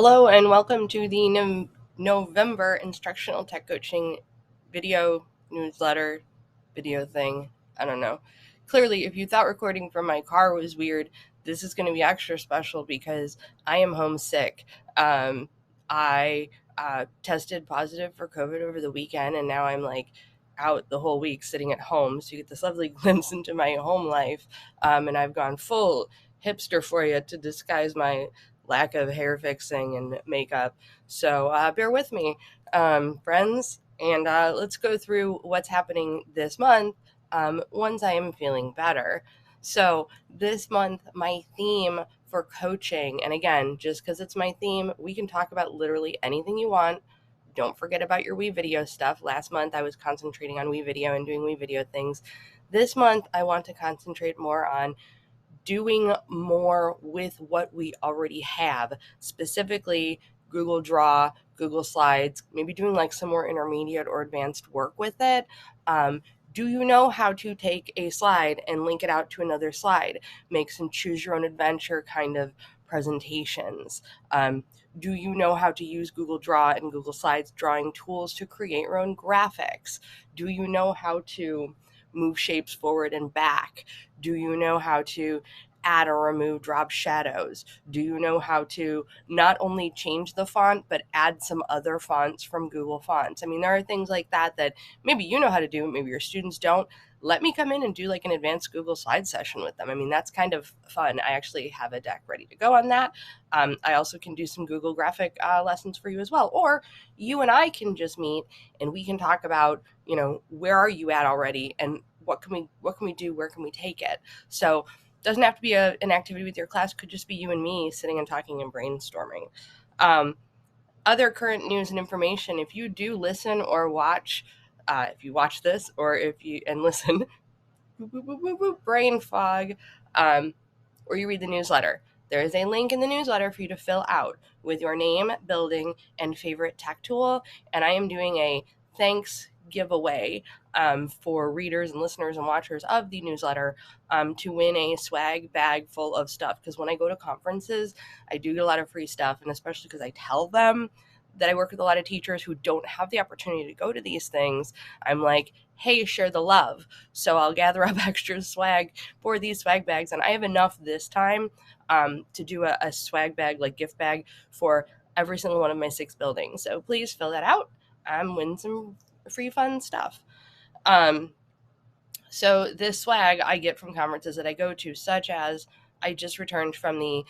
Hello and welcome to the November Instructional Tech Coaching video newsletter video thing. I don't know. Clearly, if you thought recording from my car was weird, this is going to be extra special because I am homesick. I tested positive for COVID over the weekend, and now I'm like out the whole week sitting at home. So you get this lovely glimpse into my home life. And I've gone full hipster for you to disguise my lack of hair fixing and makeup. So bear with me, friends, and let's go through what's happening this month once I am feeling better. So this month, my theme for coaching, and again, just because it's my theme, we can talk about literally anything you want. Don't forget about your WeVideo stuff. Last month, I was concentrating on WeVideo and doing WeVideo things. This month, I want to concentrate more on doing more with what we already have, specifically Google Draw, Google Slides, maybe doing like some more intermediate or advanced work with it. Do you know how to take a slide and link it out to another slide? Make some choose your own adventure kind of presentations. Do you know how to use Google Draw and Google Slides drawing tools to create your own graphics? Do you know how to move shapes forward and back? Do you know how to add or remove drop shadows? Do you know how to not only change the font, but add some other fonts from Google Fonts? I mean, there are things like that that maybe you know how to do, maybe your students don't. Let me come in and do like an advanced Google Slides session with them. I mean, that's kind of fun. I actually have a deck ready to go on that. I also can do some Google graphic lessons for you as well. Or you and I can just meet and we can talk about, where are you at already and what can we do? Where can we take it? So doesn't have to be an activity with your class. Could just be you and me sitting and talking and brainstorming. Other current news and information, if you do listen or watch, if you watch this or if you and listen, brain fog, or you read the newsletter, there is a link in the newsletter for you to fill out with your name, building, and favorite tech tool. And I am doing a thanks giveaway for readers and listeners and watchers of the newsletter to win a swag bag full of stuff. Because when I go to conferences, I do get a lot of free stuff, and especially because I tell them that I work with a lot of teachers who don't have the opportunity to go to these things, I'm like, hey, share the love. So I'll gather up extra swag for these swag bags. And I have enough this time to do a swag bag, like gift bag, for every single one of my 6 buildings. So please fill that out. Win some free fun stuff. So this swag I get from conferences that I go to, such as I just returned from the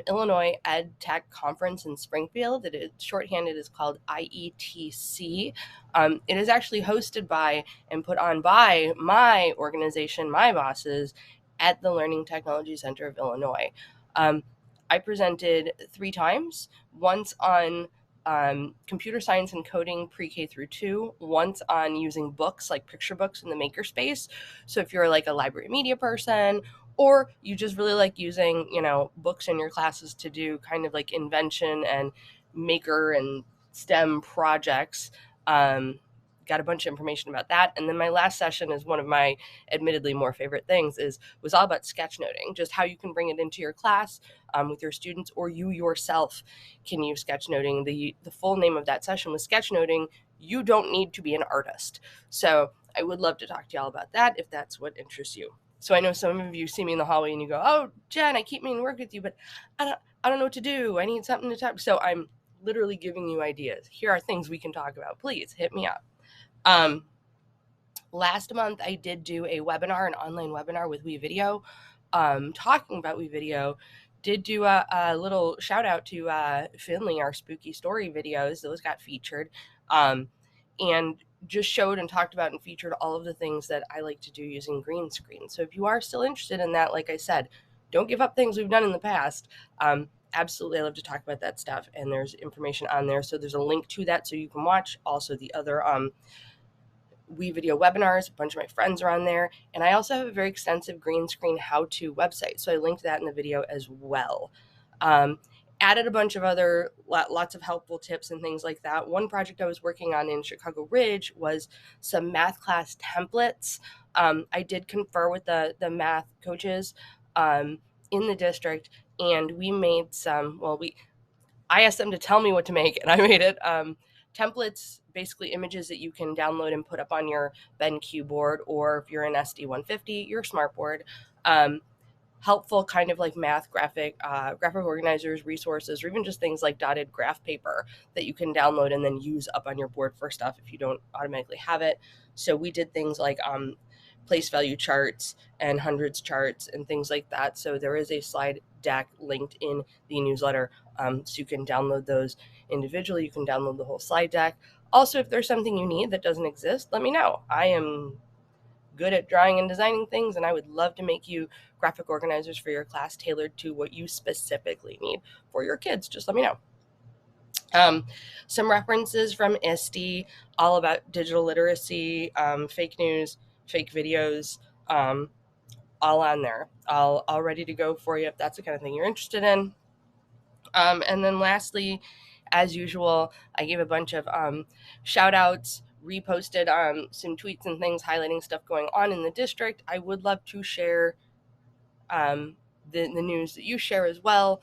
Illinois Ed Tech Conference in Springfield. It is shorthanded is called IETC. It is actually hosted by and put on by my organization, my bosses, at the Learning Technology Center of Illinois. I presented 3 times, once on computer science and coding pre-K through 2, once on using books like picture books in the makerspace. So if you're like a library media person, or you just really like using, books in your classes to do kind of like invention and maker and STEM projects, got a bunch of information about that. And then my last session is one of my admittedly more favorite things, was all about sketchnoting, just how you can bring it into your class with your students, or you yourself can use sketchnoting. The full name of that session was sketchnoting. You don't need to be an artist. So I would love to talk to y'all about that if that's what interests you. So I know some of you see me in the hallway and you go, "Oh, Jen, I keep meaning to work with you, but I don't know what to do. I need something to talk." So I'm literally giving you ideas. Here are things we can talk about. Please hit me up. Last month I did do a webinar, an online webinar with WeVideo, talking about WeVideo. Did do a little shout out to Finley, our spooky story videos. Those got featured, and just showed and talked about and featured all of the things that I like to do using green screen. So if you are still interested in that, like I said, don't give up things we've done in the past. Absolutely, I love to talk about that stuff, and there's information on there. So there's a link to that so you can watch also the other WeVideo webinars. A bunch of my friends are on there. And I also have a very extensive green screen how-to website. So I linked that in the video as well. Added a bunch of other, lots of helpful tips and things like that. One project I was working on in Chicago Ridge was some math class templates. I did confer with the math coaches in the district, and we made some, I asked them to tell me what to make, and I made it. Templates, basically images that you can download and put up on your BenQ board, or if you're an SD150, your smartboard. Um, Helpful kind of like math graphic organizers, resources, or even just things like dotted graph paper that you can download and then use up on your board for stuff if you don't automatically have it. So we did things like place value charts and hundreds charts and things like that. So there is a slide deck linked in the newsletter, so you can download those individually. You can download the whole slide deck. Also, if there's something you need that doesn't exist, let me know. I am good at drawing and designing things, and I would love to make you graphic organizers for your class tailored to what you specifically need for your kids. Just let me know. Some references from ISTE, all about digital literacy, fake news, fake videos, all on there, all ready to go for you if that's the kind of thing you're interested in. And then lastly, as usual, I gave a bunch of shout outs, reposted some tweets and things highlighting stuff going on in the district. I would love to share the news that you share as well.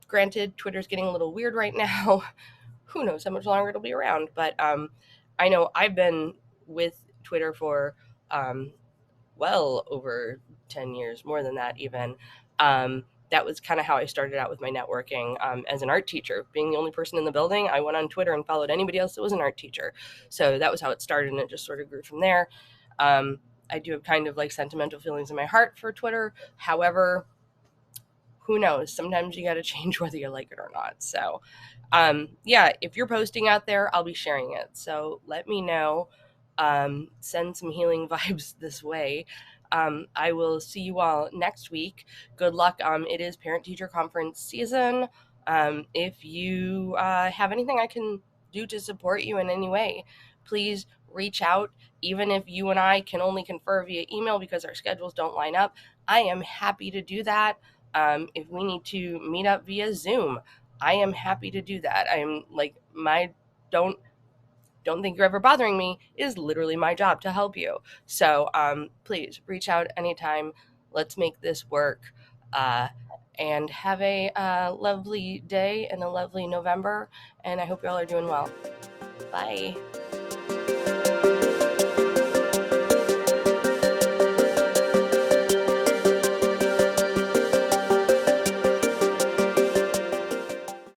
Granted, Twitter's getting a little weird right now. Who knows how much longer it'll be around, but I know I've been with Twitter for well over 10 years, more than that even. That was kind of how I started out with my networking as an art teacher. Being the only person in the building, I went on Twitter and followed anybody else that was an art teacher. So that was how it started, and it just sort of grew from there. I do have kind of like sentimental feelings in my heart for Twitter. However, who knows? Sometimes you got to change whether you like it or not. So, yeah, if you're posting out there, I'll be sharing it. So let me know. Send some healing vibes this way. I will see you all next week. Good luck. It is parent teacher conference season. If you have anything I can do to support you in any way, please reach out. Even if you and I can only confer via email because our schedules don't line up, I am happy to do that. If we need to meet up via Zoom, I am happy to do that. I am like my don't think you're ever bothering me is literally my job to help you. So please reach out anytime. Let's make this work. And have a lovely day and a lovely November. And I hope you all are doing well. Bye.